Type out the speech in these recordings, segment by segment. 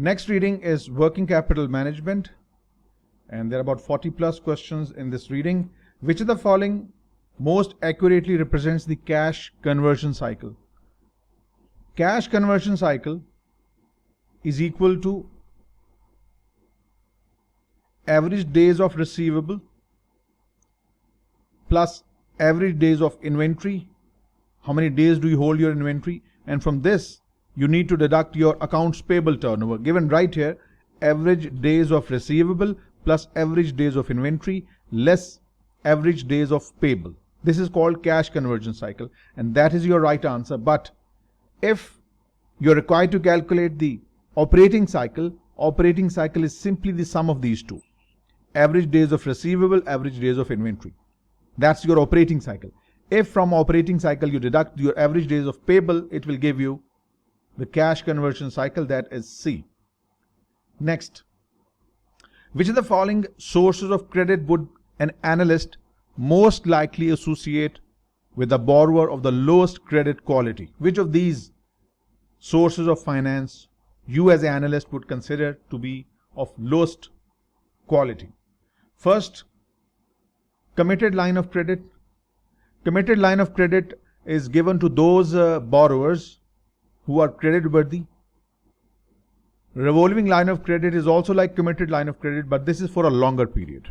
Next reading is working capital management, and there are about 40 plus questions in this reading. Which of the following most accurately represents the cash conversion cycle? Cash conversion cycle is equal to average days of receivable plus average days of inventory. How many days do you hold your inventory? And from this, you need to deduct your accounts payable turnover. Given right here, average days of receivable plus average days of inventory less average days of payable. This is called cash conversion cycle, and that is your right answer. But if you're required to calculate the operating cycle is simply the sum of these two. Average days of receivable, average days of inventory. That's your operating cycle. If from operating cycle you deduct your average days of payable, it will give you the cash conversion cycle, that is C. Next, which of the following sources of credit would an analyst most likely associate with a borrower of the lowest credit quality? Which of these sources of finance you as an analyst would consider to be of lowest quality? First, committed line of credit. Committed line of credit is given to those borrowers who are credit worthy. Revolving line of credit is also like committed line of credit, but this is for a longer period.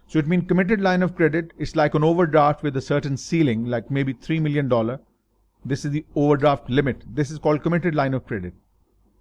So it means committed line of credit is like an overdraft with a certain ceiling, like maybe $3 million. This is the overdraft limit. This is called committed line of credit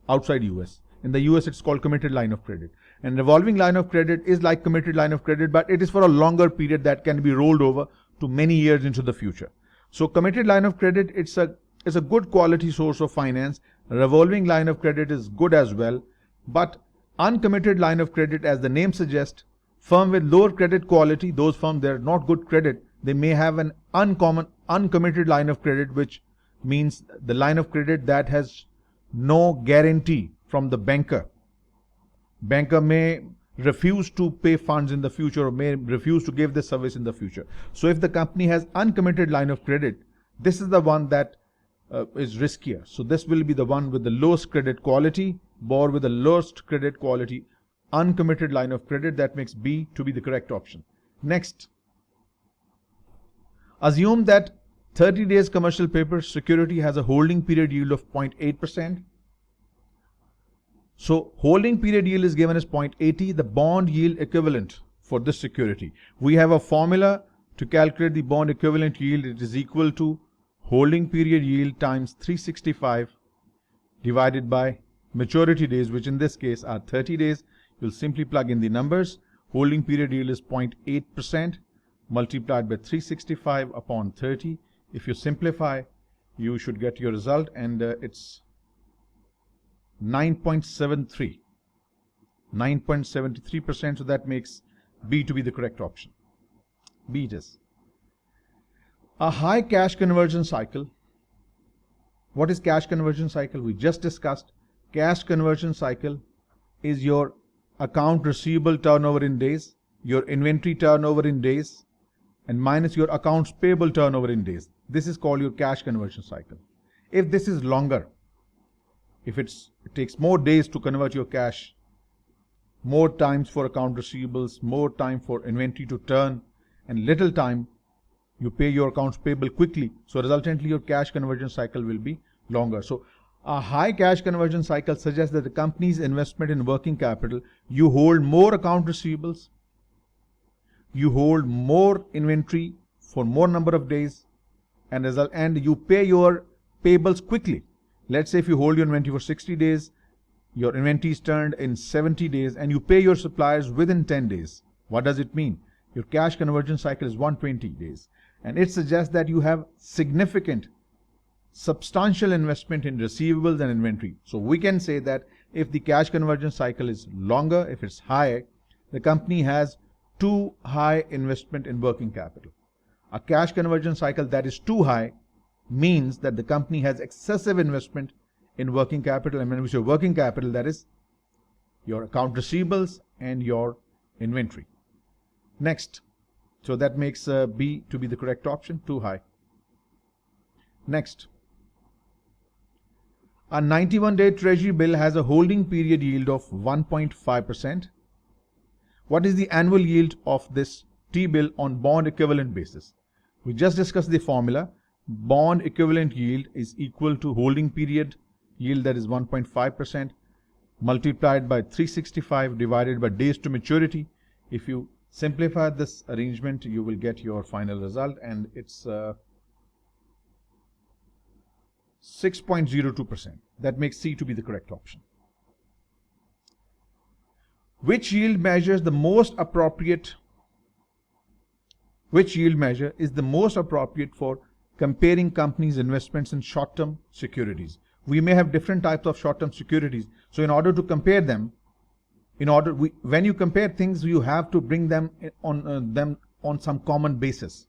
outside US. In the US, it's called committed line of credit. And revolving line of credit is like committed line of credit, but it is for a longer period that can be rolled over to many years into the future. So committed line of credit, it's a good quality source of finance. Revolving line of credit is good as well. But uncommitted line of credit, as the name suggests, firm with lower credit quality, those firms that are not good credit, they may have an uncommitted line of credit, which means the line of credit that has no guarantee from the banker. Banker may refuse to pay funds in the future or may refuse to give this service in the future. So if the company has uncommitted line of credit, this is the one that is riskier. So this will be the one with the lowest credit quality, borrower with the lowest credit quality, uncommitted line of credit. That makes B to be the correct option. Next, assume that 30 days commercial paper security has a holding period yield of 0.8%. So holding period yield is given as 0.80, the bond yield equivalent for this security. We have a formula to calculate the bond equivalent yield. It is equal to holding period yield times 365 divided by maturity days, which in this case are 30 days. You'll simply plug in the numbers. Holding period yield is 0.8% multiplied by 365 upon 30. If you simplify, you should get your result, and it's 9.73. 9.73%, so that makes B to be the correct option. B it is. A high cash conversion cycle. What is cash conversion cycle? We just discussed. Cash conversion cycle is your account receivable turnover in days, your inventory turnover in days, and minus your accounts payable turnover in days. This is called your cash conversion cycle. If this is longer, if it takes more days to convert your cash, more times for account receivables, more time for inventory to turn, and little time you pay your accounts payable quickly, so resultantly your cash conversion cycle will be longer. So a high cash conversion cycle suggests that the company's investment in working capital, you hold more account receivables, you hold more inventory for more number of days, and you pay your payables quickly. Let's say if you hold your inventory for 60 days, your inventory is turned in 70 days, and you pay your suppliers within 10 days. What does it mean? Your cash conversion cycle is 120 days. And it suggests that you have significant, substantial investment in receivables and inventory. So we can say that if the cash conversion cycle is longer, if it's high, the company has too high investment in working capital. A cash conversion cycle that is too high means that the company has excessive investment in working capital, and when we say working capital, that is your account receivables and your inventory. Next, so that makes B to be the correct option, too high. Next, A 91-day treasury bill has a holding period yield of 1.5%. What is the annual yield of this T-bill on bond equivalent basis? We just discussed the formula. Bond equivalent yield is equal to holding period yield, that is 1.5%, multiplied by 365 divided by days to maturity. If you simplify this arrangement, you will get your final result, and it's 6.02%. That makes C to be the correct option. Which yield measure is the most appropriate for comparing companies' investments in short-term securities? We may have different types of short-term securities. So in order to compare them, when you compare things, you have to bring them on some common basis.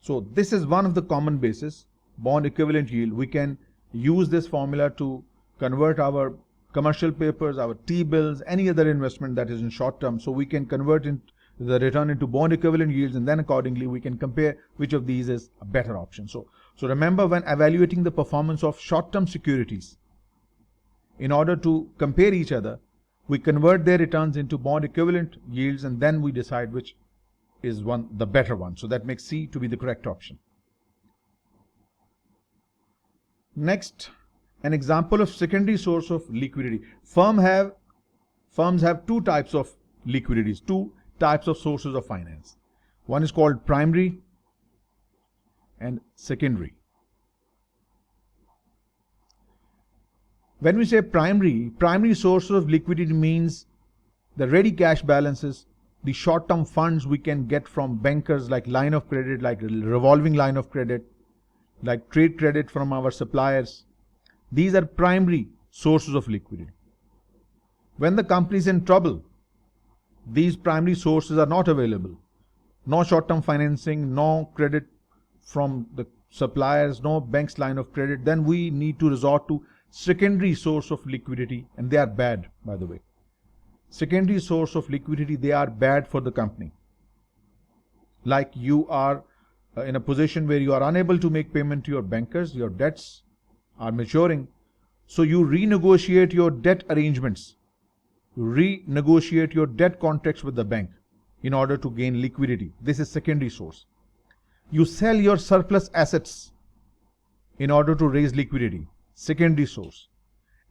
So this is one of the common basis, bond equivalent yield. We can use this formula to convert our commercial papers, our T-bills, any other investment that is in short term. So we can convert the return into bond equivalent yields, and then accordingly we can compare which of these is a better option. So remember, when evaluating the performance of short-term securities, in order to compare each other, we convert their returns into bond equivalent yields, and then we decide which is the better one. So that makes C to be the correct option. Next, an example of secondary source of liquidity. Firms have two types of liquidities, two types of sources of finance. One is called primary and secondary. When we say primary sources of liquidity means the ready cash balances, the short-term funds we can get from bankers, like line of credit, like revolving line of credit, like trade credit from our suppliers. These are primary sources of liquidity. When the company is in trouble, these primary sources are not available. No short-term financing, no credit from the suppliers, no bank's line of credit. Then we need to resort to secondary source of liquidity, and they are bad, by the way. Secondary source of liquidity, they are bad for the company. Like you are in a position where you are unable to make payment to your bankers, your debts are maturing, so you renegotiate your debt arrangements, renegotiate your debt contracts with the bank in order to gain liquidity. This is secondary source. You sell your surplus assets in order to raise liquidity, secondary source.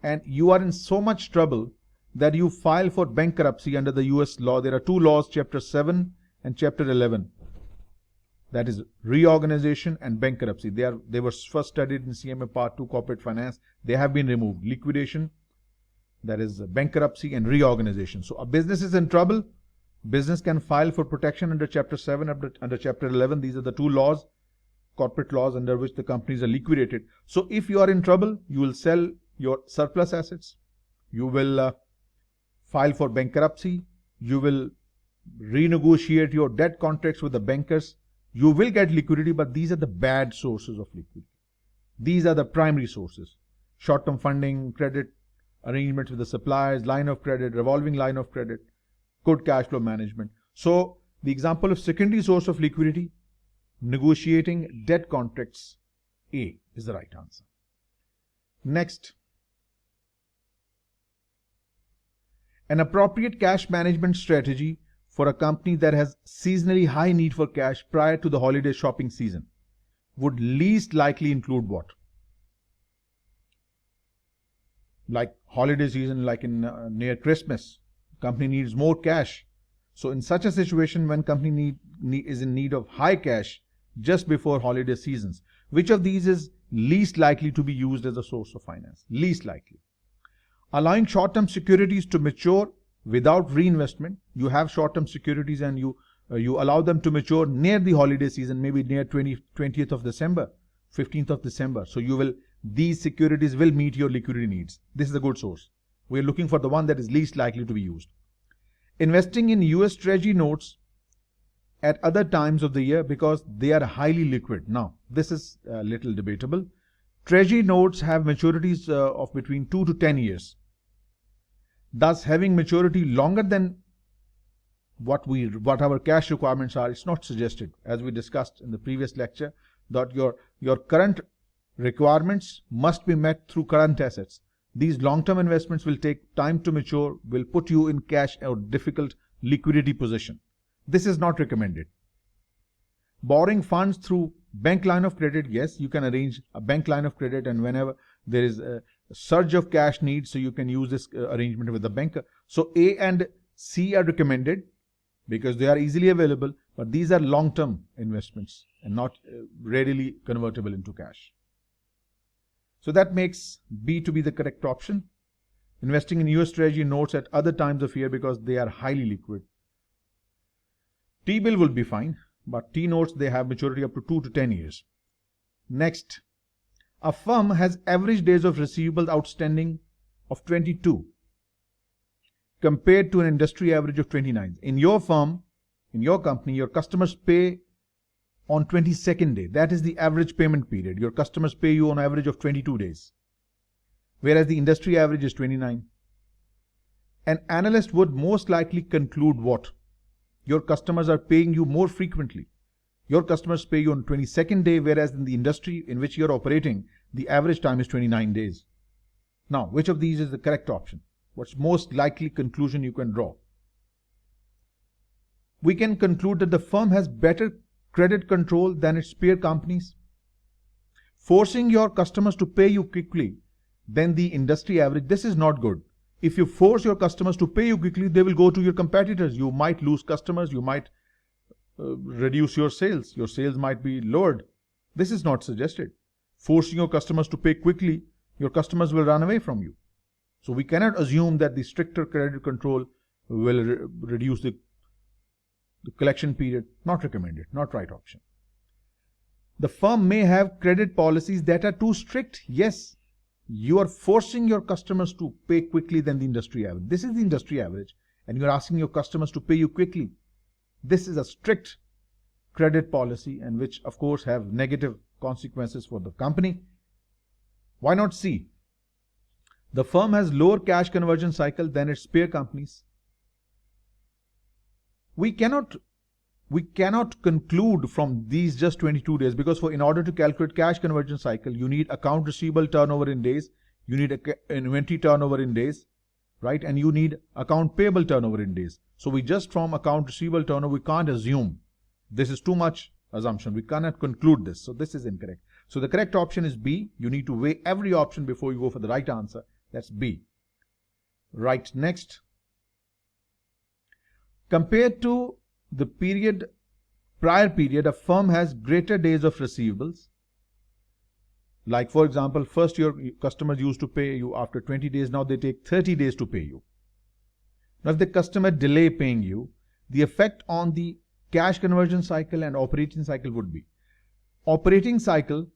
And you are in so much trouble that you file for bankruptcy under the US law. There are two laws, Chapter 7 and Chapter 11. That is reorganization and bankruptcy. They were first studied in CMA Part 2 Corporate Finance. They have been removed. Liquidation, that is bankruptcy, and reorganization. So a business is in trouble. Business can file for protection under Chapter 7, under Chapter 11. These are the two laws, corporate laws, under which the companies are liquidated. So if you are in trouble, you will sell your surplus assets. You will file for bankruptcy. You will renegotiate your debt contracts with the bankers. You will get liquidity, but these are the bad sources of liquidity. These are the primary sources. Short-term funding, credit arrangements with the suppliers, line of credit, revolving line of credit, good cash flow management. So the example of secondary source of liquidity, negotiating debt contracts, A is the right answer. Next, an appropriate cash management strategy for a company that has seasonally high need for cash prior to the holiday shopping season would least likely include what? Like holiday season, like in near Christmas, company needs more cash. So in such a situation, when company is in need of high cash just before holiday seasons, which of these is least likely to be used as a source of finance? Least likely. Allowing short-term securities to mature without reinvestment. You have short-term securities and you allow them to mature near the holiday season, maybe near 20th of December, 15th of December. So these securities will meet your liquidity needs. This is a good source. We are looking for the one that is least likely to be used. Investing in US Treasury notes at other times of the year because they are highly liquid. Now, this is a little debatable. Treasury notes have maturities of between 2 to 10 years. Thus, having maturity longer than what our cash requirements are, it's not suggested. As we discussed in the previous lecture, that your current requirements must be met through current assets. These long-term investments will take time to mature, will put you in cash or difficult liquidity position. This is not recommended. Borrowing funds through bank line of credit, yes, you can arrange a bank line of credit, and whenever there is a surge of cash needs, so you can use this arrangement with the banker. So A and C are recommended because they are easily available, but these are long-term investments and not readily convertible into cash. So that makes B to be the correct option. Investing in US Treasury notes at other times of year because they are highly liquid. T-bill will be fine, but T-notes, they have maturity up to 2 to 10 years. Next, a firm has average days of receivables outstanding of 22 compared to an industry average of 29. In your firm, in your company, your customers pay on 22nd day. That is the average payment period. Your customers pay you on average of 22 days, whereas the industry average is 29. An analyst would most likely conclude what? Your customers are paying you more frequently. Your customers pay you on 22nd day, whereas in the industry in which you're operating, the average time is 29 days. Now, which of these is the correct option? What's most likely conclusion you can draw? We can conclude that the firm has better credit control than its peer companies. Forcing your customers to pay you quickly than the industry average, this is not good. If you force your customers to pay you quickly, they will go to your competitors. You might lose customers, you might reduce your sales might be lowered. This is not suggested. Forcing your customers to pay quickly, your customers will run away from you. So we cannot assume that the stricter credit control will reduce the collection period. Not recommended, not right option. The firm may have credit policies that are too strict. Yes, you are forcing your customers to pay quickly than the industry average. This is the industry average, and you are asking your customers to pay you quickly. This is a strict credit policy, and which of course have negative consequences for the company. Why not C? The firm has lower cash conversion cycle than its peer companies. We cannot conclude from these just 22 days, because in order to calculate cash conversion cycle, you need account receivable turnover in days, you need inventory turnover in days, right? And you need account payable turnover in days. So we just from account receivable turnover, we can't assume. This is too much assumption. We cannot conclude this. So this is incorrect. So the correct option is B. You need to weigh every option before you go for the right answer. That's B. Right, next. Compared to the prior period, a firm has greater days of receivables. Like for example, first your customers used to pay you after 20 days, now they take 30 days to pay you. Now if the customer delay paying you, the effect on the cash conversion cycle and operating cycle would be, operating cycle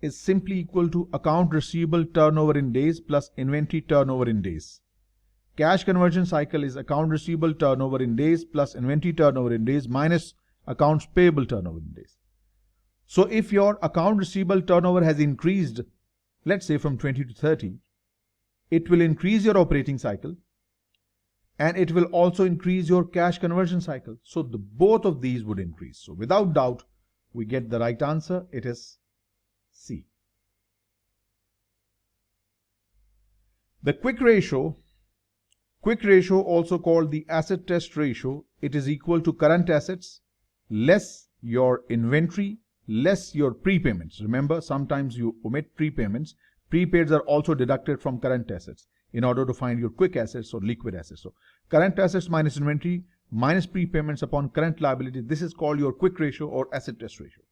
is simply equal to account receivable turnover in days plus inventory turnover in days. Cash conversion cycle is account receivable turnover in days plus inventory turnover in days minus accounts payable turnover in days. So if your account receivable turnover has increased, let's say from 20 to 30, it will increase your operating cycle and it will also increase your cash conversion cycle. So both of these would increase. So without doubt, we get the right answer. It is C. The quick ratio also called the asset test ratio, it is equal to current assets less your inventory less your prepayments. Remember, sometimes you omit prepayments. Prepaids are also deducted from current assets in order to find your quick assets or liquid assets. So current assets minus inventory minus prepayments upon current liability. This is called your quick ratio or asset test ratio.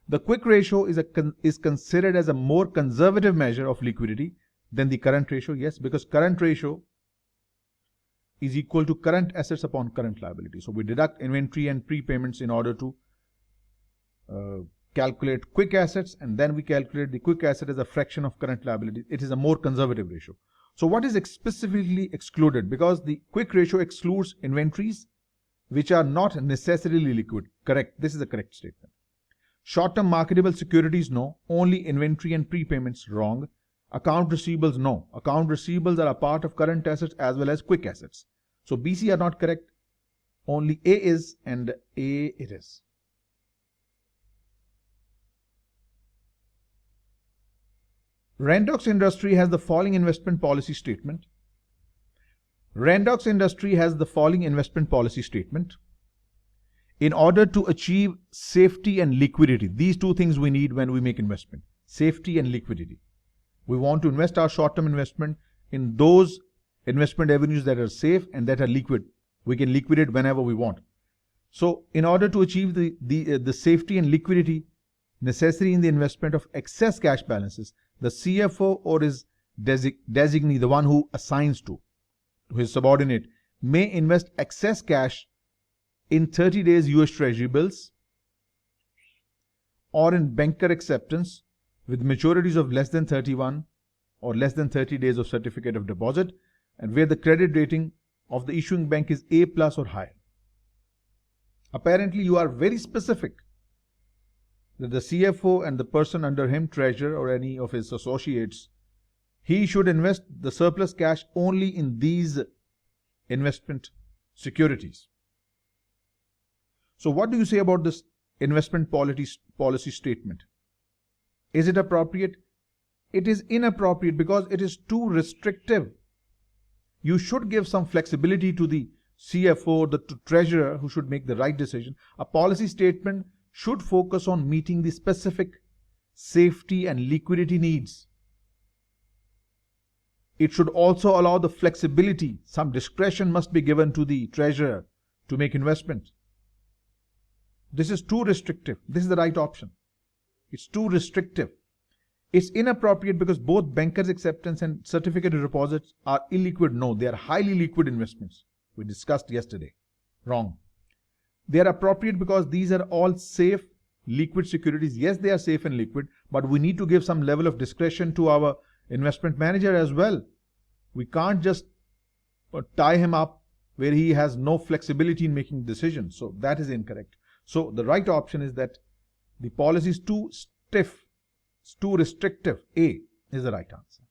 The quick ratio is considered as a more conservative measure of liquidity than the current ratio. Yes, because current ratio is equal to current assets upon current liability. So we deduct inventory and prepayments in order to calculate quick assets, and then we calculate the quick asset as a fraction of current liability. It is a more conservative ratio. So what is specifically excluded? Because the quick ratio excludes inventories which are not necessarily liquid. Correct. This is a correct statement. Short-term marketable securities, no. Only inventory and prepayments, wrong. Account receivables, no. Account receivables are a part of current assets as well as quick assets. So BC are not correct. Only A is, and A it is. Rendox Industry has the following investment policy statement. Rendox Industry has the following investment policy statement. In order to achieve safety and liquidity, these two things we need when we make investment, safety and liquidity. We want to invest our short-term investment in those investment avenues that are safe and that are liquid. We can liquidate whenever we want. So in order to achieve the safety and liquidity necessary in the investment of excess cash balances, the CFO or his designee, the one who assigns to his subordinate, may invest excess cash in 30 days US Treasury bills or in banker acceptance with maturities of less than 31 or less than 30 days of certificate of deposit, and where the credit rating of the issuing bank is A+ or higher. Apparently you are very specific that the CFO and the person under him, treasurer or any of his associates, he should invest the surplus cash only in these investment securities. So what do you say about this investment policy statement? Is it appropriate? It is inappropriate because it is too restrictive. You should give some flexibility to the CFO, the treasurer, who should make the right decision. A policy statement should focus on meeting the specific safety and liquidity needs. It should also allow the flexibility. Some discretion must be given to the treasurer to make investments. This is too restrictive. This is the right option. It's too restrictive. It's inappropriate because both bankers' acceptance and certificate of deposits are illiquid. No, they are highly liquid investments. We discussed yesterday. Wrong. They are appropriate because these are all safe, liquid securities. Yes, they are safe and liquid, but we need to give some level of discretion to our investment manager as well. We can't just tie him up where he has no flexibility in making decisions. So that is incorrect. So the right option is that the policy is too stiff, it's too restrictive. A is the right answer.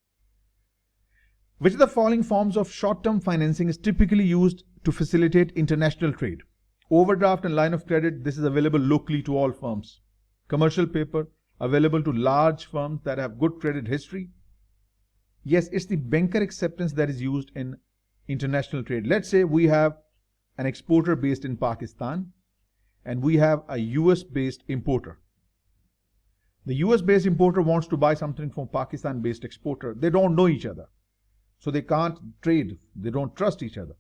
Which of the following forms of short-term financing is typically used to facilitate international trade? Overdraft and line of credit, this is available locally to all firms. Commercial paper, available to large firms that have good credit history. Yes, it's the banker acceptance that is used in international trade. Let's say we have an exporter based in Pakistan and we have a US-based importer. The US-based importer wants to buy something from Pakistan-based exporter. They don't know each other, so they can't trade. They don't trust each other.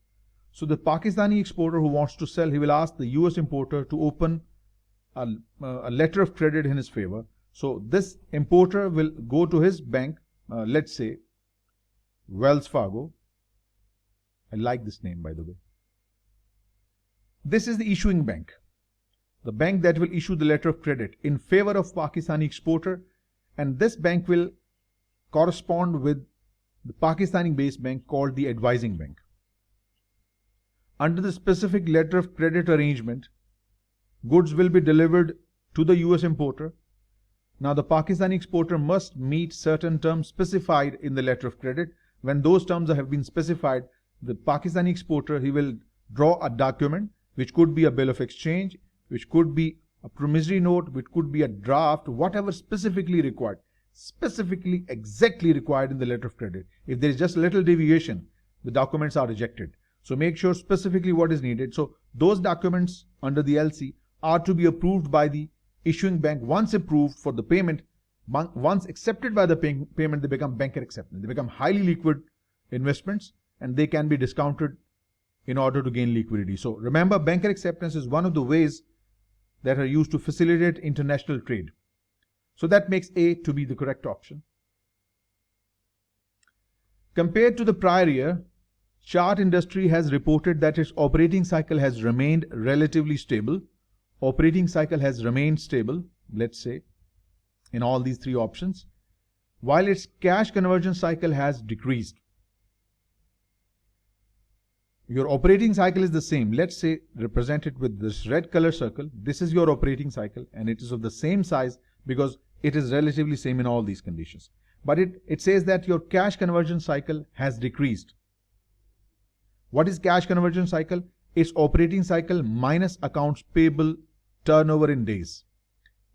So the Pakistani exporter who wants to sell, he will ask the US importer to open a letter of credit in his favor. So this importer will go to his bank, let's say Wells Fargo. I like this name, by the way. This is the issuing bank, the bank that will issue the letter of credit in favor of Pakistani exporter, and this bank will correspond with the Pakistani-based bank called the advising bank. Under the specific letter of credit arrangement, goods will be delivered to the US importer. Now the Pakistani exporter must meet certain terms specified in the letter of credit. When those terms have been specified, the Pakistani exporter, he will draw a document which could be a bill of exchange, which could be a promissory note, which could be a draft, whatever specifically required, specifically exactly required in the letter of credit. If there is just a little deviation, the documents are rejected. So make sure specifically what is needed. So those documents under the LC are to be approved by the issuing bank. Once approved for the payment, once accepted by the payment, they become banker acceptance. They become highly liquid investments and they can be discounted in order to gain liquidity. So remember, banker acceptance is one of the ways that are used to facilitate international trade. So that makes A to be the correct option. Compared to the prior year, Chart Industry has reported that its operating cycle has remained relatively stable. Operating cycle has remained stable, let's say, in all these three options, while its cash conversion cycle has decreased. Your operating cycle is the same. Let's say represent it with this red color circle. This is your operating cycle and it is of the same size because it is relatively same in all these conditions. But it says that your cash conversion cycle has decreased. What is cash conversion cycle? It's operating cycle minus accounts payable turnover in days.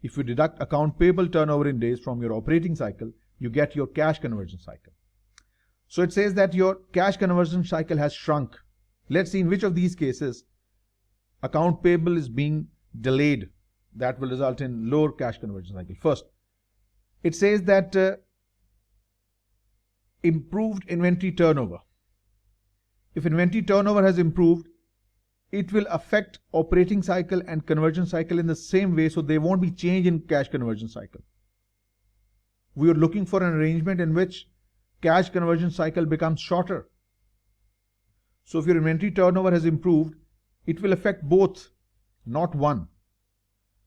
If you deduct account payable turnover in days from your operating cycle, you get your cash conversion cycle. So it says that your cash conversion cycle has shrunk. Let's see in which of these cases account payable is being delayed. That will result in lower cash conversion cycle. First, it says that improved inventory turnover. If inventory turnover has improved, it will affect operating cycle and conversion cycle in the same way, so there won't be change in cash conversion cycle. We are looking for an arrangement in which cash conversion cycle becomes shorter. So if your inventory turnover has improved, it will affect both, not one.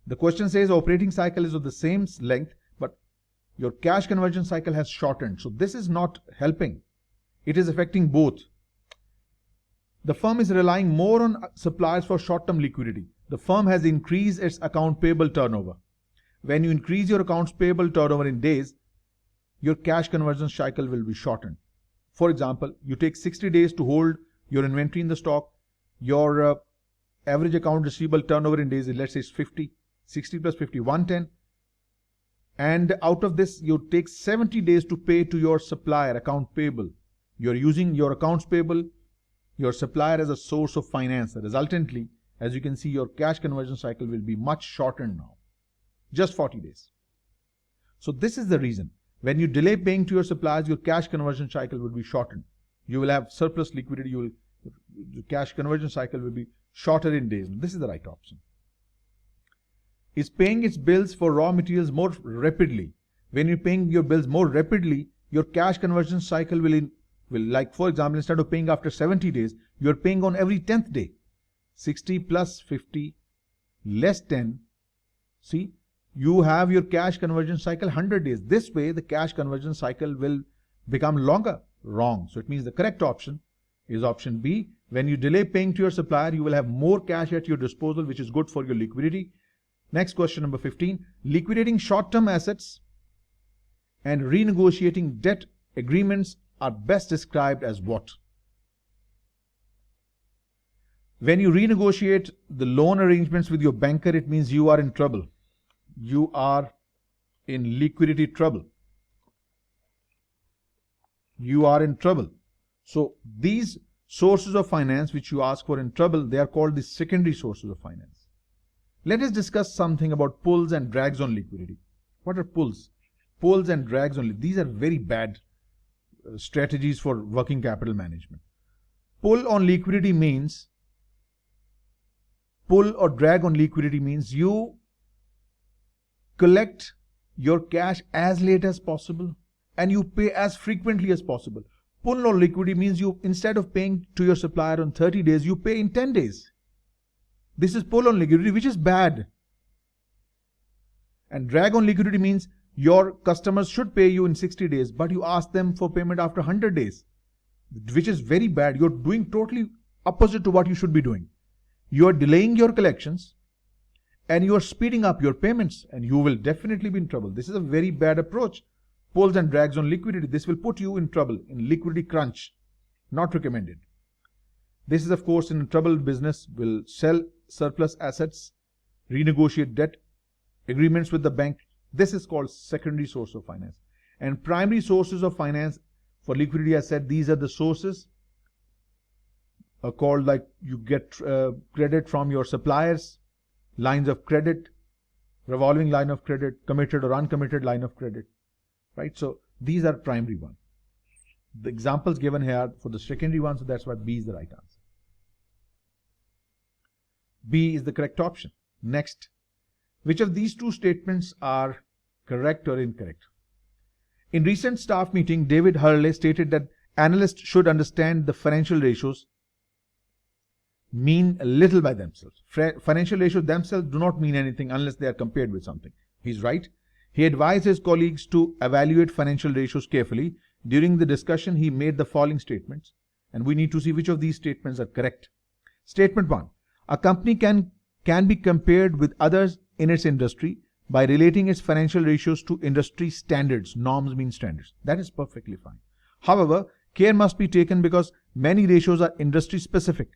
The question says operating cycle is of the same length, but your cash conversion cycle has shortened. So this is not helping. It is affecting both. The firm is relying more on suppliers for short-term liquidity. The firm has increased its account payable turnover. When you increase your accounts payable turnover in days, your cash conversion cycle will be shortened. For example, you take 60 days to hold your inventory in the stock. Your average account receivable turnover in days is, let's say, 50. 60 plus 50, 110. And out of this, you take 70 days to pay to your supplier account payable. You're using your accounts payable, your supplier as a source of finance. Resultantly, as you can see, your cash conversion cycle will be much shortened now. Just 40 days. So this is the reason. When you delay paying to your suppliers, your cash conversion cycle will be shortened. You will have surplus liquidity. The cash conversion cycle will be shorter in days. This is the right option. Is paying its bills for raw materials more rapidly. When you're paying your bills more rapidly, your cash conversion cycle will like, for example, instead of paying after 70 days, you're paying on every 10th day. 60 plus 50 less 10. See, you have your cash conversion cycle 100 days. This way, the cash conversion cycle will become longer. Wrong. So it means the correct option is option B. When you delay paying to your supplier, you will have more cash at your disposal, which is good for your liquidity. Next question, number 15. Liquidating short-term assets and renegotiating debt agreements are best described as what? When you renegotiate the loan arrangements with your banker, it means you are in trouble. You are in liquidity trouble. You are in trouble. So these sources of finance which you ask for in trouble, they are called the secondary sources of finance. Let us discuss something about pulls and drags on liquidity. What are pulls? Pulls and drags on liquidity. These are very bad strategies for working capital management. Pull on liquidity means, pull or drag on liquidity means you collect your cash as late as possible and you pay as frequently as possible. Pull on liquidity means you, instead of paying to your supplier on 30 days, you pay in 10 days. This is pull on liquidity, which is bad. And drag on liquidity means your customers should pay you in 60 days, but you ask them for payment after 100 days, which is very bad. You're doing totally opposite to what you should be doing. You are delaying your collections and you are speeding up your payments, and you will definitely be in trouble. This is a very bad approach. Pulls and drags on liquidity. This will put you in trouble, in liquidity crunch. Not recommended. This is, of course, in a troubled business, will sell surplus assets, renegotiate debt agreements with the bank. This is called secondary source of finance. And primary sources of finance for liquidity, I said, these are the sources called, like, you get credit from your suppliers, lines of credit, revolving line of credit, committed or uncommitted line of credit, right? So these are primary ones. The examples given here for the secondary ones, so that's why B is the right answer. B is the correct option. Next, which of these two statements are correct or incorrect? In recent staff meeting, David Hurley stated that analysts should understand the financial ratios mean little by themselves. Financial ratios themselves do not mean anything unless they are compared with something. He's right. He advised his colleagues to evaluate financial ratios carefully. During the discussion, he made the following statements, and we need to see which of these statements are correct. Statement 1. A company can be compared with others in its industry by relating its financial ratios to industry standards. Norms mean standards. That is perfectly fine. However, care must be taken because many ratios are industry specific,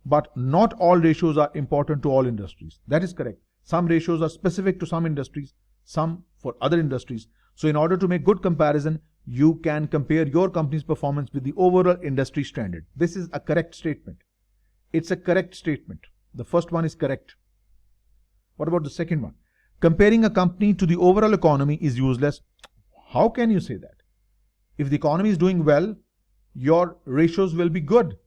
but not all ratios are important to all industries. That is correct. Some ratios are specific to some industries, some for other industries. So in order to make good comparison, you can compare your company's performance with the overall industry standard. This is a correct statement. It's a correct statement. The first one is correct. What about the second one? Comparing a company to the overall economy is useless. How can you say that? If the economy is doing well, your ratios will be good.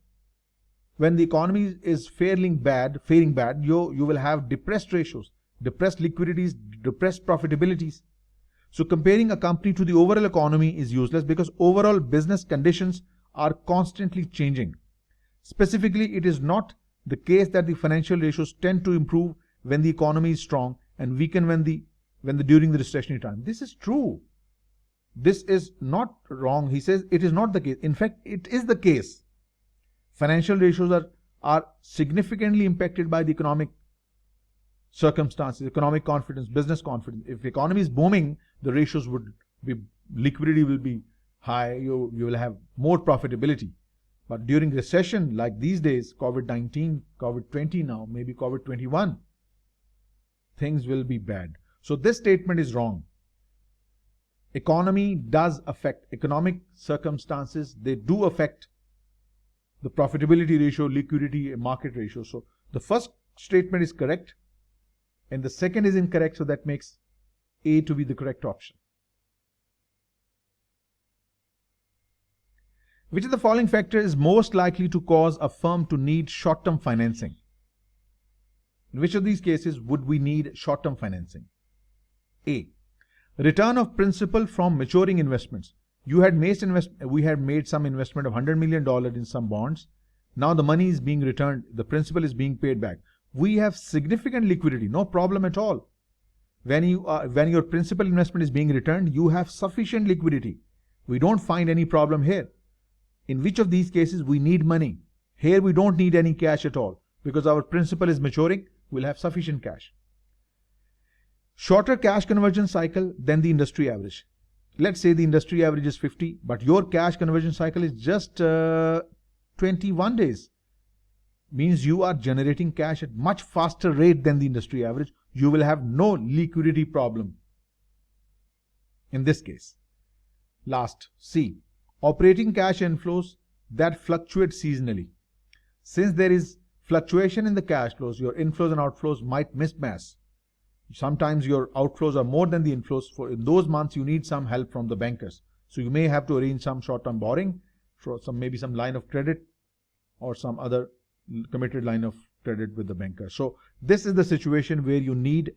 When the economy is faring bad, you will have depressed ratios, depressed liquidities, depressed profitabilities. So comparing a company to the overall economy is useless because overall business conditions are constantly changing. Specifically, it is not the case that the financial ratios tend to improve when the economy is strong and weaken during the recessionary time. This is true. This is not wrong. He says it is not the case. In fact, it is the case. Financial ratios are significantly impacted by the economic circumstances, economic confidence, business confidence. If the economy is booming, the ratios would be, liquidity will be high, you will have more profitability. But during recession, like these days, COVID-19, COVID-20 now, maybe COVID-21, things will be bad. So this statement is wrong. Economy does affect, economic circumstances, they do affect the profitability ratio, liquidity, market ratio. So the first statement is correct and the second is incorrect, so that makes A to be the correct option. Which of the following factor is most likely to cause a firm to need short-term financing? In which of these cases would we need short-term financing? A. Return of principal from maturing investments. We had made some investment of $100 million in some bonds. Now the money is being returned. The principal is being paid back. We have significant liquidity, no problem at all. When your principal investment is being returned, you have sufficient liquidity. We don't find any problem here. In which of these cases we need money? Here we don't need any cash at all because our principal is maturing. We'll have sufficient cash. Shorter cash conversion cycle than the industry average. Let's say the industry average is 50, but your cash conversion cycle is just 21 days. Means you are generating cash at much faster rate than the industry average. You will have no liquidity problem in this case. Last, C. Operating cash inflows that fluctuate seasonally. Since there is fluctuation in the cash flows, your inflows and outflows might mismatch. Sometimes your outflows are more than the inflows. In those months, you need some help from the bankers. So you may have to arrange some short-term borrowing, for maybe some line of credit or some other committed line of credit with the banker. So this is the situation where you need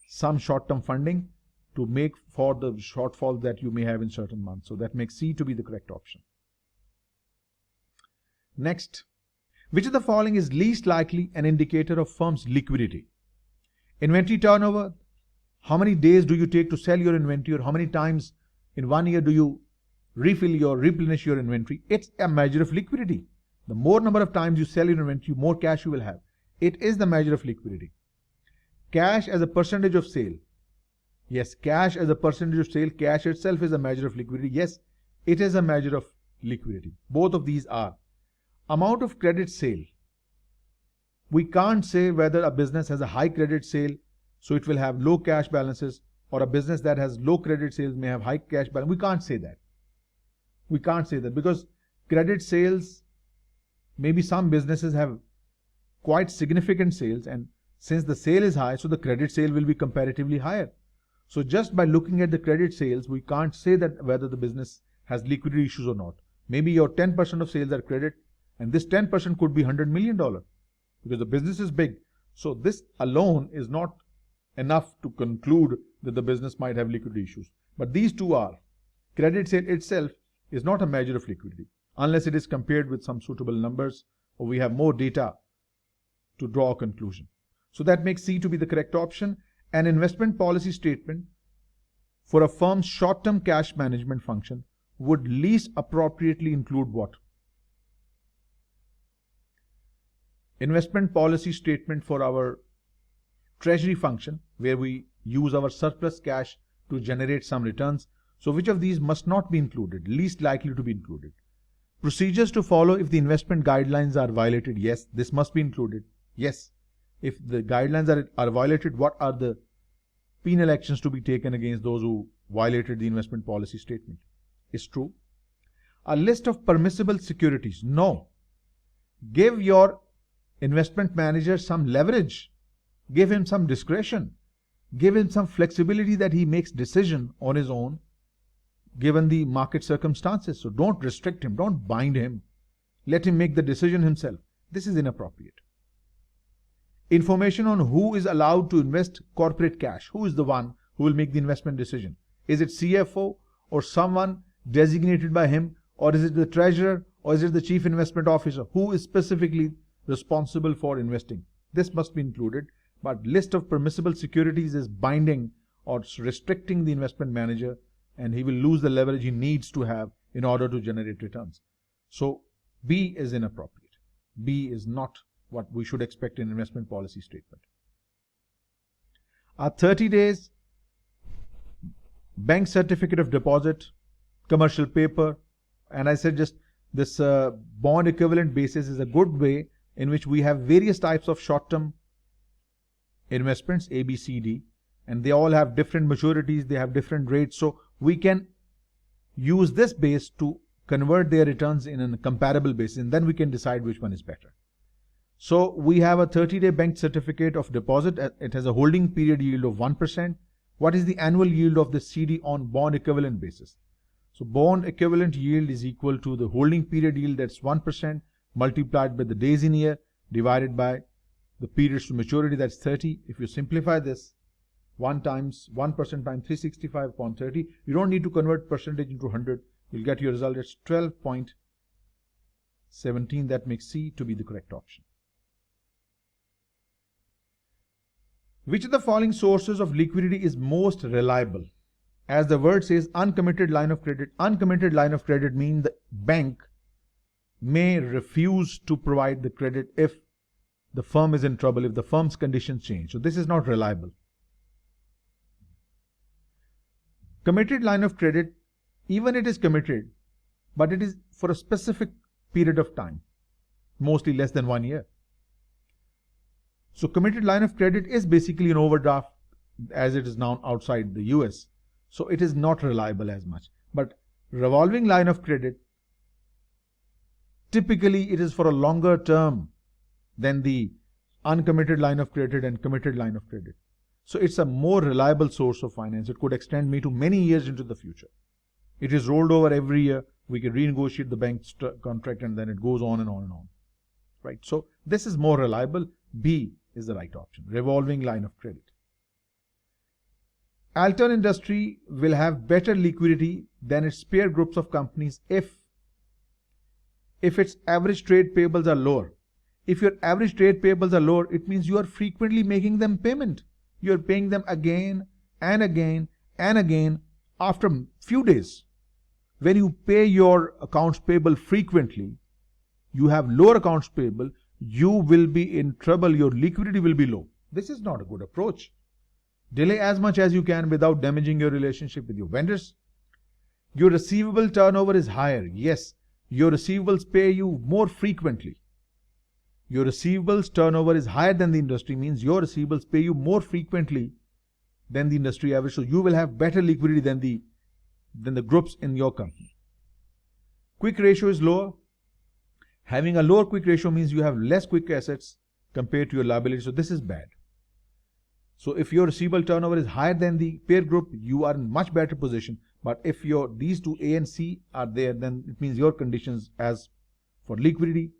some short-term funding to make for the shortfall that you may have in certain months. So that makes C to be the correct option. Next, which of the following is least likely an indicator of firm's liquidity? Inventory turnover. How many days do you take to sell your inventory, or how many times in 1 year do you replenish your inventory? It's a measure of liquidity. The more number of times you sell your inventory, more cash you will have. It is the measure of liquidity. Cash as a percentage of sale. Yes, cash as a percentage of sale. Cash itself is a measure of liquidity. Yes, it is a measure of liquidity. Both of these are. Amount of credit sale. We can't say whether a business has a high credit sale, so it will have low cash balances, or a business that has low credit sales may have high cash balance. We can't say that. We can't say that because credit sales, maybe some businesses have quite significant sales, and since the sale is high, so the credit sale will be comparatively higher. So just by looking at the credit sales, we can't say that whether the business has liquidity issues or not. Maybe your 10% of sales are credit, and this 10% could be $100 million because the business is big. So this alone is not enough to conclude that the business might have liquidity issues. But these two are. Credit sale itself is not a measure of liquidity unless it is compared with some suitable numbers or we have more data to draw a conclusion. So that makes C to be the correct option. An investment policy statement for a firm's short-term cash management function would least appropriately include what? Investment policy statement for our treasury function, where we use our surplus cash to generate some returns. So which of these must not be included? Least likely to be included. Procedures to follow if the investment guidelines are violated. Yes, this must be included. Yes. If the guidelines are violated, what are the penal actions to be taken against those who violated the investment policy statement. Is true. A list of permissible securities. No. Give your investment manager some leverage. Give him some discretion. Give him some flexibility that he makes decision on his own given the market circumstances. So don't restrict him. Don't bind him. Let him make the decision himself. This is inappropriate. Information on who is allowed to invest corporate cash. Who is the one who will make the investment decision? Is it CFO or someone designated by him, or is it the treasurer, or is it the chief investment officer? Who is specifically responsible for investing? This must be included, but list of permissible securities is binding or restricting the investment manager, and he will lose the leverage he needs to have in order to generate returns. So B is inappropriate. B is not what we should expect in investment policy statement. A 30 days bank certificate of deposit, commercial paper, and I said just this bond equivalent basis is a good way in which we have various types of short-term investments, A, B, C, D, and they all have different maturities, they have different rates, so we can use this base to convert their returns in a comparable basis, and then we can decide which one is better. So we have a 30-day bank certificate of deposit. It has a holding period yield of 1%. What is the annual yield of the CD on bond equivalent basis? So bond equivalent yield is equal to the holding period yield, that's 1%, multiplied by the days in year, divided by the periods to maturity, that's 30. If you simplify this, 1% times 365 upon 30, you don't need to convert percentage into 100. You'll get your result, it's 12.17. That makes C to be the correct option. Which of the following sources of liquidity is most reliable? As the word says, uncommitted line of credit. Uncommitted line of credit means the bank may refuse to provide the credit if the firm is in trouble, if the firm's conditions change. So this is not reliable. Committed line of credit, even it is committed, but it is for a specific period of time, mostly less than 1 year. So committed line of credit is basically an overdraft as it is now outside the US. So it is not reliable as much. But revolving line of credit, typically it is for a longer term than the uncommitted line of credit and committed line of credit. So it's a more reliable source of finance. It could extend me to many years into the future. It is rolled over every year. We can renegotiate the bank contract and then it goes on and on and on. Right? So this is more reliable. B is the right option. Revolving line of credit. Altern Industry will have better liquidity than its peer groups of companies if its average trade payables are lower. If your average trade payables are lower, it means you are frequently making them payment. You are paying them again and again and again after few days. When you pay your accounts payable frequently, you have lower accounts payable, you will be in trouble, your liquidity will be low. This is not a good approach. Delay as much as you can without damaging your relationship with your vendors. Your receivable turnover is higher. Yes, your receivables pay you more frequently. Your receivables turnover is higher than the industry, means your receivables pay you more frequently than the industry average. So you will have better liquidity than the groups in your company. Quick ratio is lower. Having a lower quick ratio means you have less quick assets compared to your liabilities. So this is bad. So if your receivable turnover is higher than the peer group, you are in much better position. But if these two A and C are there, then it means your conditions as for liquidity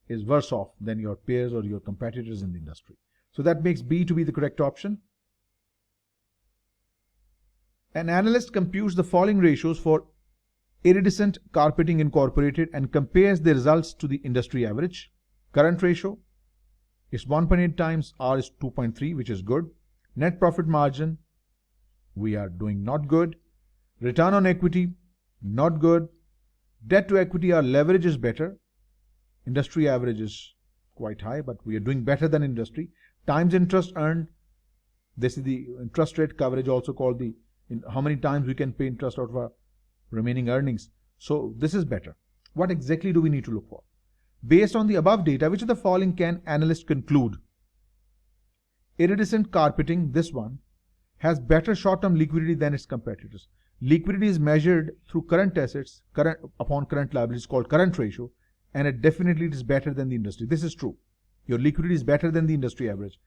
is worse off than your peers or your competitors in the industry. So that makes B to be the correct option. An analyst computes the following ratios for Iridescent Carpeting Incorporated and compares the results to the industry average. Current ratio is 1.8 times, R is 2.3, which is good. Net profit margin, we are doing not good. Return on equity, not good. Debt to equity, our leverage is better. Industry average is quite high, but we are doing better than industry. Times interest earned, this is the interest rate coverage, also called how many times we can pay interest out of our remaining earnings. So this is better. What exactly do we need to look for? Based on the above data, which of the following can analysts conclude? Iridescent Carpeting, this one, has better short-term liquidity than its competitors. Liquidity is measured through current assets upon current liabilities, called current ratio, and it definitely is better than the industry. This is true. Your liquidity is better than the industry average.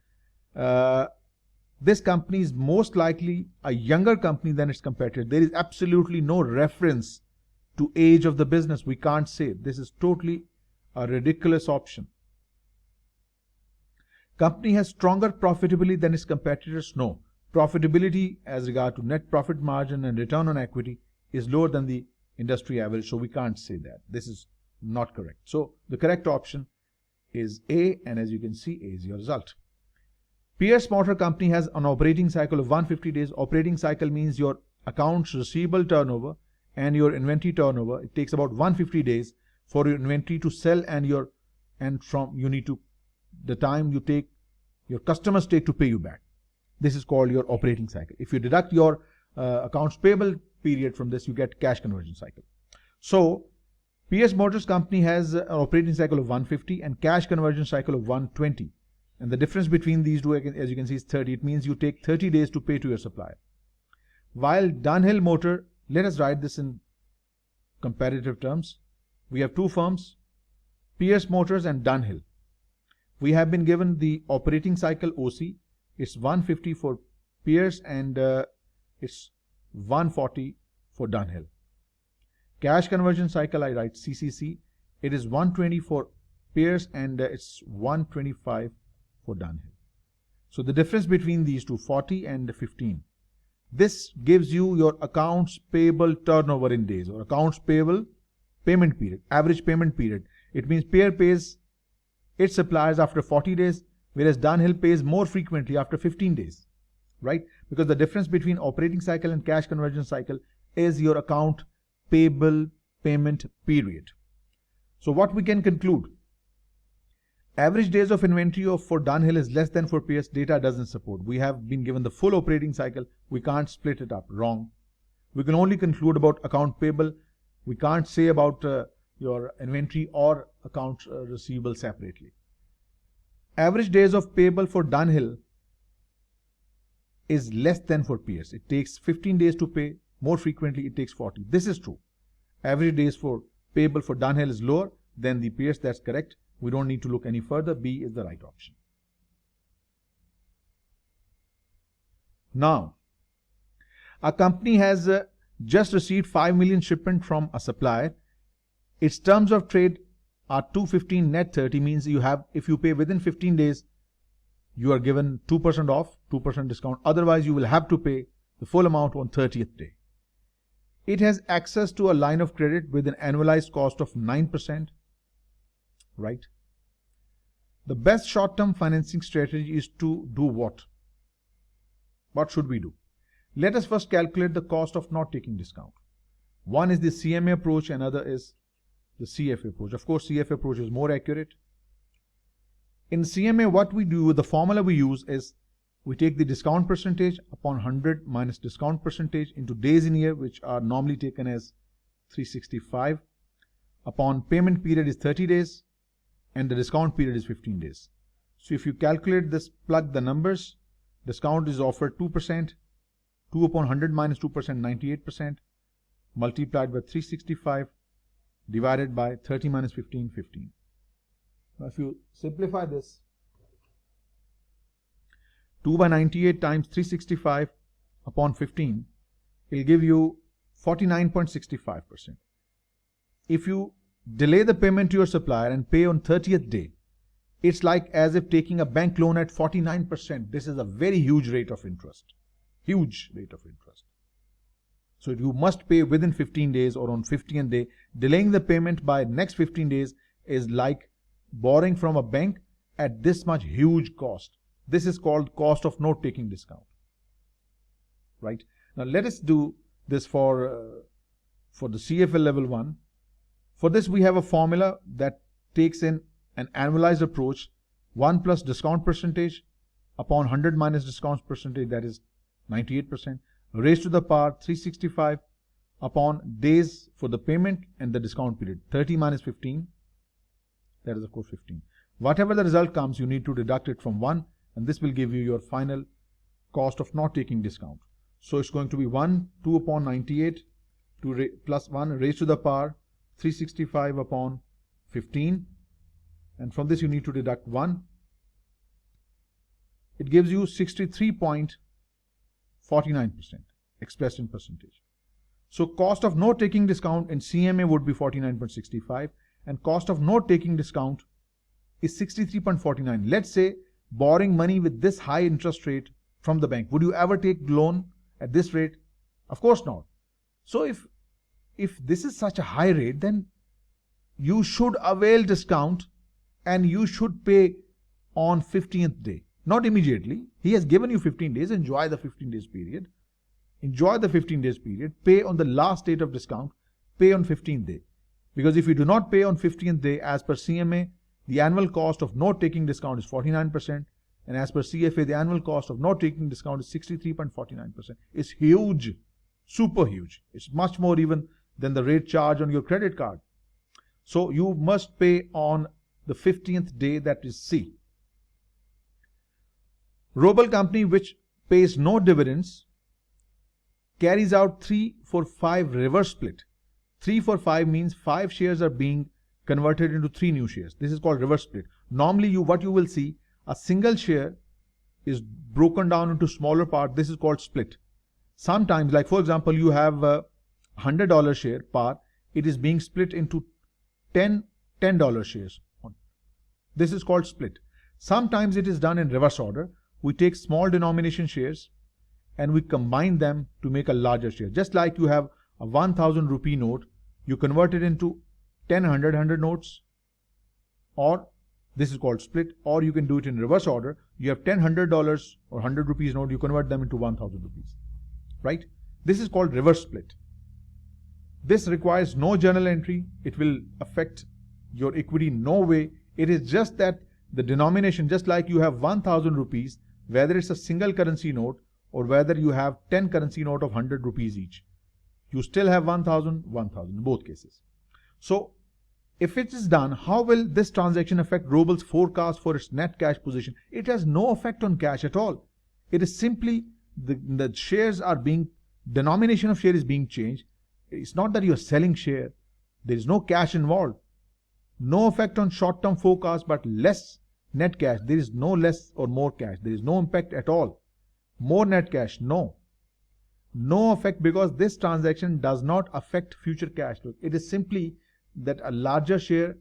This company is most likely a younger company than its competitor. There is absolutely no reference to age of the business. We can't say. This is totally a ridiculous option. Company has stronger profitability than its competitors? No. Profitability as regard to net profit margin and return on equity is lower than the industry average, so we can't say that. This is not correct. So the correct option is A, and as you can see, A is your result. Pierce Motor Company has an operating cycle of 150 days. Operating cycle means your accounts receivable turnover and your inventory turnover. It takes about 150 days for your inventory to sell and from you need to the time you take your customers take to pay you back. This is called your operating cycle. If you deduct your accounts payable period from this, you get cash conversion cycle. So PS Motors Company has an operating cycle of 150 and cash conversion cycle of 120. And the difference between these two, as you can see, is 30. It means you take 30 days to pay to your supplier. While Dunhill Motor, let us write this in comparative terms. We have two firms, PS Motors and Dunhill. We have been given the operating cycle OC. It's 150 for Pierce and it's 140 for Dunhill. Cash conversion cycle, I write CCC. It is 120 for Pierce and it's 125 for Dunhill. So the difference between these two, 40 and 15. This gives you your accounts payable turnover in days, or accounts payable payment period, average payment period. It means Pierce pays its suppliers after 40 days, whereas Dunhill pays more frequently after 15 days, right? Because the difference between operating cycle and cash conversion cycle is your account payable payment period. So what we can conclude, average days of inventory for Dunhill is less than for Pierce. Data doesn't support. We have been given the full operating cycle. We can't split it up. Wrong. We can only conclude about account payable. We can't say about your inventory or accounts receivable separately. Average days of payable for Dunhill is less than for Pierce. It takes 15 days to pay. More frequently, it takes 40. This is true. Average days for payable for Dunhill is lower than the Pierce. That's correct. We don't need to look any further. B is the right option. Now, a company has just received 5 million shipment from a supplier. Its terms of trade are 215 net 30, means you have, if you pay within 15 days, you are given 2% off, 2% discount. Otherwise, you will have to pay the full amount on 30th day. It has access to a line of credit with an annualized cost of 9%, right? The best short-term financing strategy is to do what? What should we do? Let us first calculate the cost of not taking discount. One is the CMA approach, another is the CFA approach. Of course, CFA approach is more accurate. In CMA, what we do, the formula we use is we take the discount percentage upon 100 minus discount percentage into days in year, which are normally taken as 365. Upon payment period is 30 days and the discount period is 15 days. So if you calculate this, plug the numbers, discount is offered 2%, 2 upon 100 minus 2%, 98%, multiplied by 365, divided by 30 minus 15, 15. Now if you simplify this, 2 by 98 times 365 upon 15, it will give you 49.65%. If you delay the payment to your supplier and pay on 30th day, it's like as if taking a bank loan at 49%. This is a very huge rate of interest. Huge rate of interest. So you must pay within 15 days or on 15th day. Delaying the payment by next 15 days is like borrowing from a bank at this much huge cost. This is called cost of not taking discount, right? Now let us do this for the CFA level 1. For this we have a formula that takes in an annualized approach, 1 plus discount percentage upon 100 minus discount percentage, that is 98%, raised to the power 365 upon days for the payment and the discount period, 30 minus 15, that is of course 15. Whatever the result comes, you need to deduct it from 1, and this will give you your final cost of not taking discount. So it's going to be 1, 2 upon 98 plus 1 raised to the power 365 upon 15. And from this you need to deduct 1. It gives you 63.49% expressed in percentage. So cost of note taking discount in CMA would be 49.65 and cost of note taking discount is 63.49. Let's say borrowing money with this high interest rate from the bank. Would you ever take loan at this rate? Of course not. So if this is such a high rate, then you should avail discount and you should pay on 15th day. Not immediately. He has given you 15 days. Enjoy the 15 days period. Enjoy the 15 days period. Pay on the last date of discount. Pay on 15th day. Because if you do not pay on 15th day, as per CMA, the annual cost of note taking discount is 49%. And as per CFA, the annual cost of note taking discount is 63.49%. It's huge. Super huge. It's much more even than the rate charge on your credit card. So you must pay on the 15th day, that is C. Roble Company, which pays no dividends, carries out 3-for-5 reverse split. 3-for-5 means 5 shares are being converted into 3 new shares. This is called reverse split. Normally what you will see, a single share is broken down into smaller parts. This is called split. Sometimes, like for example, you have a $100 share par. It is being split into 10 $10 shares. This is called split. Sometimes it is done in reverse order. We take small denomination shares and we combine them to make a larger share. Just like you have a 1000 rupee note, you convert it into 10 100 notes, or this is called split, or you can do it in reverse order. You have $10 $100 or 100 rupees note, you convert them into 1000 rupees, right? This is called reverse split. This requires no journal entry. It will affect your equity in no way. It is just that the denomination, just like you have 1000 rupees, whether it's a single currency note or whether you have 10 currency note of 100 rupees each, you still have 1000 in both cases. So if it is done, how will this transaction affect Roble's forecast for its net cash position? It has no effect on cash at all. It is simply the shares are being, denomination of share is being changed. It's not that you are selling share. There is no cash involved. No effect on short-term forecast, but less net cash. There is no less or more cash. There is no impact at all. More net cash, no. No effect, because this transaction does not affect future cash flow. It is simply that a larger share,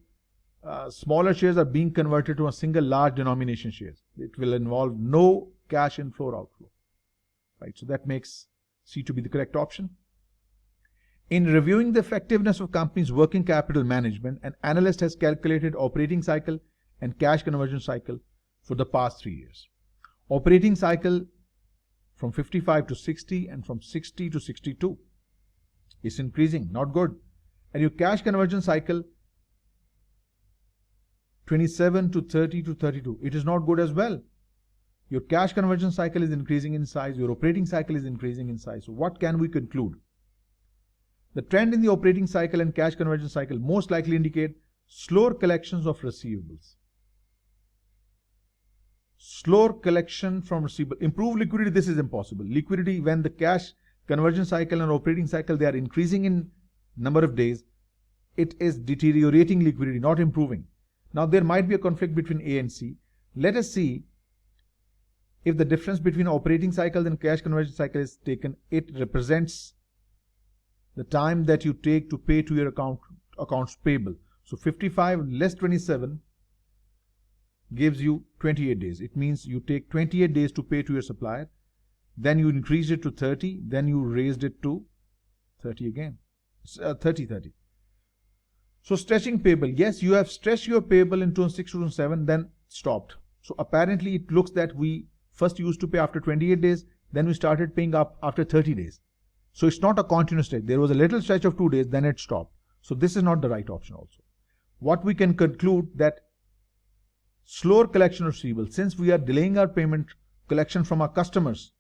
smaller shares are being converted to a single large denomination shares. It will involve no cash inflow or outflow. Right, so that makes C to be the correct option. In reviewing the effectiveness of companies' working capital management, an analyst has calculated operating cycle and cash conversion cycle for the past 3 years. Operating cycle from 55 to 60 and from 60 to 62. It's increasing, not good. And your cash conversion cycle 27 to 30 to 32. It is not good as well. Your cash conversion cycle is increasing in size. Your operating cycle is increasing in size. So what can we conclude? The trend in the operating cycle and cash conversion cycle most likely indicate slower collections of receivables. Slower collection from receivable. Improve liquidity, this is impossible. Liquidity, when the cash conversion cycle and operating cycle, they are increasing in number of days, it is deteriorating liquidity, not improving. Now there might be a conflict between A and C. Let us see if the difference between operating cycle and cash conversion cycle is taken. It represents the time that you take to pay to your accounts payable. So 55 less 27 gives you 28 days. It means you take 28 days to pay to your supplier. Then you increase it to 30. Then you raised it to 30 again. 30. So stretching payable. Yes, you have stretched your payable in 2006, 2007, then stopped. So apparently it looks that we first used to pay after 28 days. Then we started paying up after 30 days. So it's not a continuous stretch. There was a little stretch of 2 days, then it stopped. So this is not the right option also. What we can conclude that slower collection of receivables, since we are delaying our payment collection from our customers,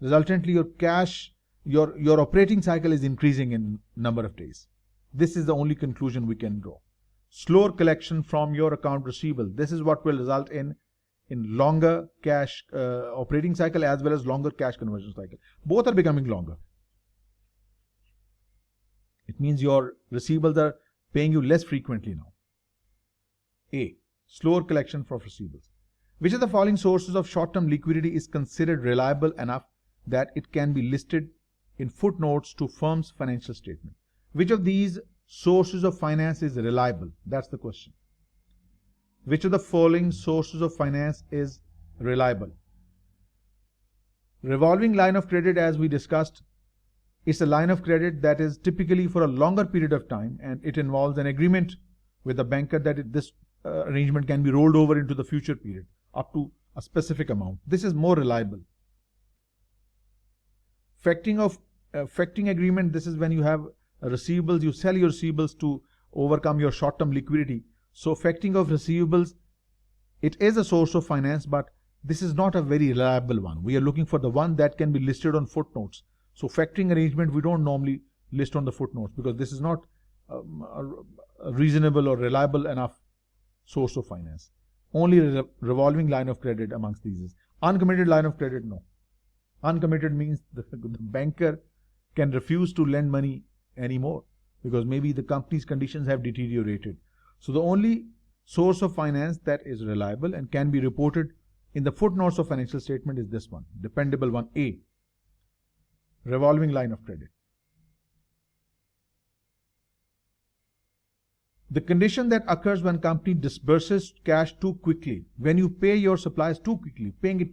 resultantly your cash, your operating cycle is increasing in number of days. This is the only conclusion we can draw. Slower collection from your account receivable. This is what will result in in longer cash operating cycle as well as longer cash conversion cycle. Both are becoming longer. It means your receivables are paying you less frequently now. A. Slower collection for receivables. Which of the following sources of short-term liquidity is considered reliable enough that it can be listed in footnotes to firm's financial statement? Which of these sources of finance is reliable? That's the question. Which of the following sources of finance is reliable? Revolving line of credit, as we discussed, is a line of credit that is typically for a longer period of time, and it involves an agreement with the banker that this arrangement can be rolled over into the future period up to a specific amount. This is more reliable. Factoring agreement, this is when you have receivables, you sell your receivables to overcome your short-term liquidity. So factoring of receivables, it is a source of finance, but this is not a very reliable one. We are looking for the one that can be listed on footnotes. So factoring arrangement, we don't normally list on the footnotes because this is not a reasonable or reliable enough source of finance. Only a revolving line of credit amongst these is. Uncommitted line of credit, no. Uncommitted means the banker can refuse to lend money anymore because maybe the company's conditions have deteriorated. So the only source of finance that is reliable and can be reported in the footnotes of financial statement is this one, dependable one, A. Revolving line of credit. The condition that occurs when company disburses cash too quickly, when you pay your suppliers too quickly, paying it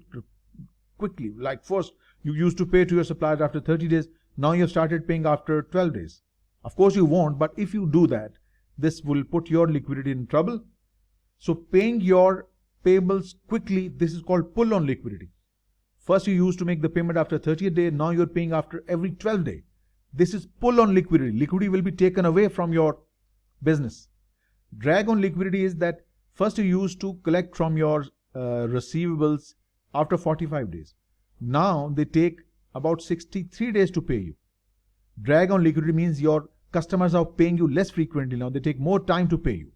quickly, like first you used to pay to your suppliers after 30 days, now you have started paying after 12 days. Of course you won't, but if you do that, this will put your liquidity in trouble. So paying your payables quickly, this is called pull on liquidity. First you used to make the payment after 30th day, now you're paying after every 12th day. This is pull on liquidity. Liquidity will be taken away from your business. Drag on liquidity is that first you used to collect from your receivables after 45 days. Now they take about 63 days to pay you. Drag on liquidity means your customers are paying you less frequently now. They take more time to pay you.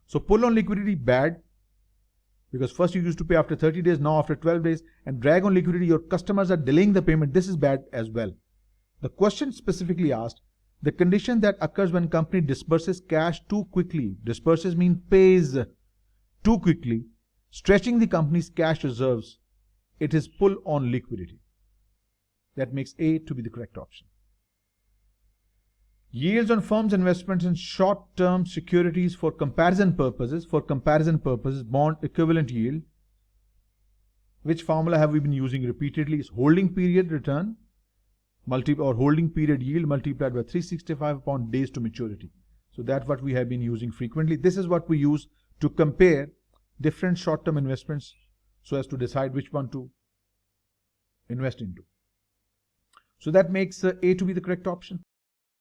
So pull on liquidity, bad, because first you used to pay after 30 days, now after 12 days. And drag on liquidity, your customers are delaying the payment. This is bad as well. The question specifically asked, the condition that occurs when company disburses cash too quickly. Disburses mean pays too quickly, stretching the company's cash reserves. It is pull on liquidity. That makes A to be the correct option. Yields on firms' investments in short-term securities for comparison purposes. For comparison purposes, bond equivalent yield. Which formula have we been using repeatedly? Is holding period return or holding period yield multiplied by 365 upon days to maturity. So that's what we have been using frequently. This is what we use to compare different short-term investments so as to decide which one to invest into. So that makes A to be the correct option.